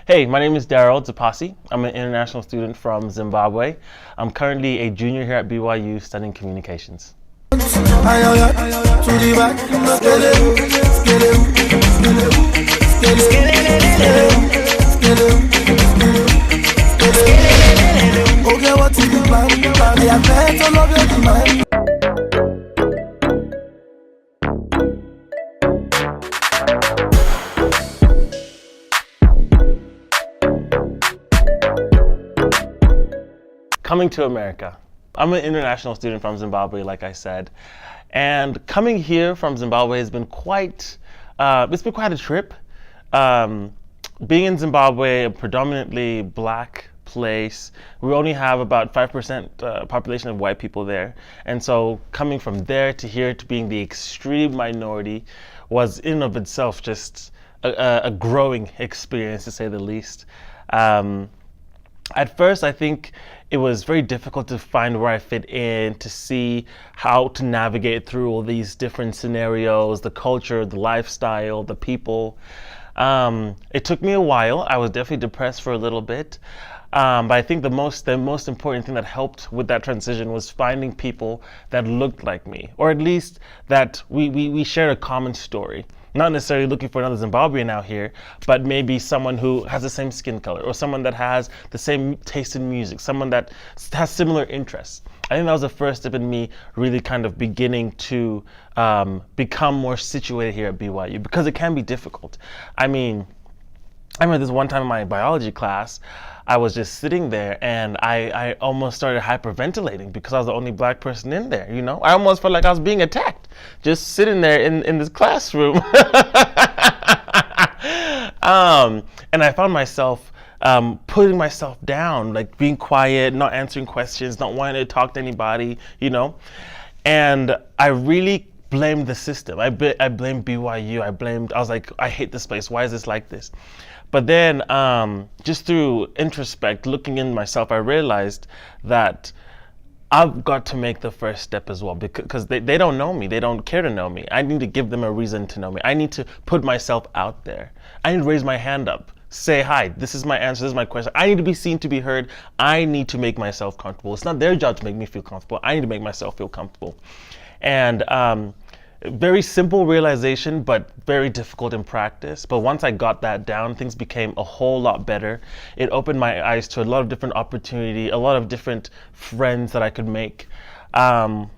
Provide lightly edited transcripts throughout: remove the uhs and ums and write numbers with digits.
Hey, my name is Daryl Zapasi. I'm an international student from Zimbabwe. I'm currently a junior here at BYU studying communications. Coming to America. I'm an international student from Zimbabwe, like I said, and coming here from Zimbabwe has been it's been quite a trip. Being in Zimbabwe, a predominantly black place, we only have about 5% population of white people there, and so coming from there to here to being the extreme minority was in and of itself just a growing experience, to say the least. At first, I think it was very difficult to find where I fit in, to see how to navigate through all these different scenarios, the culture, the lifestyle, the people. It took me a while. I was definitely depressed for a little bit. But I think the most important thing that helped with that transition was finding people that looked like me, or at least that we shared a common story. Not necessarily looking for another Zimbabwean out here, but maybe someone who has the same skin color, or someone that has the same taste in music, someone that has similar interests. I think that was the first step in me really kind of beginning to become more situated here at BYU, because it can be difficult. I remember this one time in my biology class, I was just sitting there and I almost started hyperventilating because I was the only black person in there, you know? I almost felt like I was being attacked, just sitting there in this classroom. And I found myself putting myself down, like being quiet, not answering questions, not wanting to talk to anybody, you know? And I really blamed the system. I blamed BYU. I was like, I hate this place. Why is this like this? But then just through introspect, looking in myself, I realized that I've got to make the first step as well, because they don't know me. They don't care to know me. I need to give them a reason to know me. I need to put myself out there. I need to raise my hand up. Say, hi, this is my answer, this is my question. I need to be seen, to be heard. I need to make myself comfortable. It's not their job to make me feel comfortable. I need to make myself feel comfortable. And very simple realization, but very difficult in practice. But once I got that down, things became a whole lot better. It opened my eyes to a lot of different opportunity, a lot of different friends that I could make. So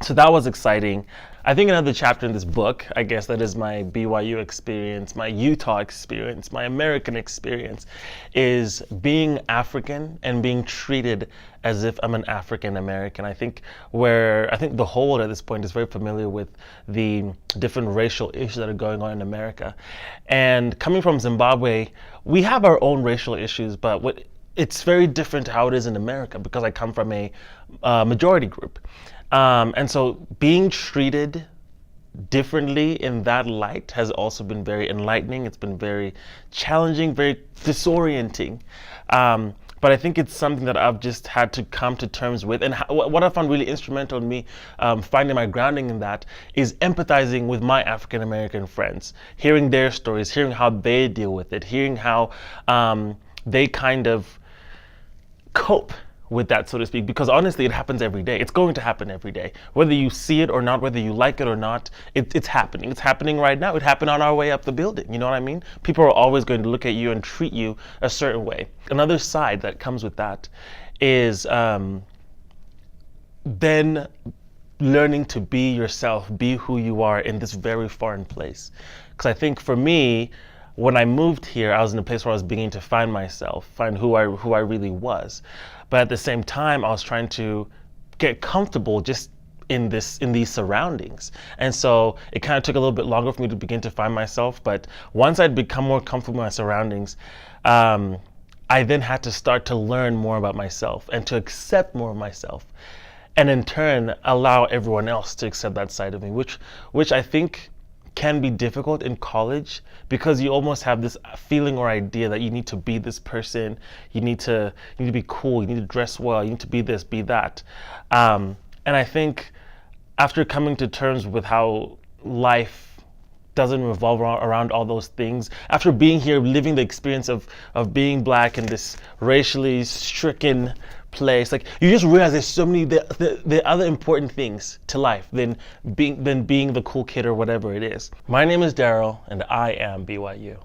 that was exciting. I think another chapter in this book, I guess that is my BYU experience, my Utah experience, my American experience, is being African and being treated as if I'm an African American. I think the whole world at this point is very familiar with the different racial issues that are going on in America. And coming from Zimbabwe, we have our own racial issues, but it's very different to how it is in America, because I come from a majority group. And so being treated differently in that light has also been very enlightening. It's been very challenging, very disorienting. But I think it's something that I've just had to come to terms with. And what I found really instrumental in me finding my grounding in that is empathizing with my African American friends, hearing their stories, hearing how they deal with it, hearing how they kind of cope with that, so to speak, because honestly, it happens every day. It's going to happen every day. Whether you see it or not, whether you like it or not, it's happening. It's happening right now. It happened on our way up the building. You know what I mean? People are always going to look at you and treat you a certain way. Another side that comes with that is then learning to be yourself, be who you are in this very foreign place. Because I think for me, when I moved here, I was in a place where I was beginning to find myself, find who I really was. But at the same time, I was trying to get comfortable just in these surroundings. And so it kind of took a little bit longer for me to begin to find myself. But once I'd become more comfortable in my surroundings, I then had to start to learn more about myself and to accept more of myself. And in turn, allow everyone else to accept that side of me, which I think can be difficult in college, because you almost have this feeling or idea that you need to be this person, you need to be cool, you need to dress well, you need to be this, be that. And I think after coming to terms with how life doesn't revolve around all those things. After being here, living the experience of being black in this racially stricken place, like you just realize there's so many the other important things to life than being the cool kid or whatever it is. My name is Daryl, and I am BYU.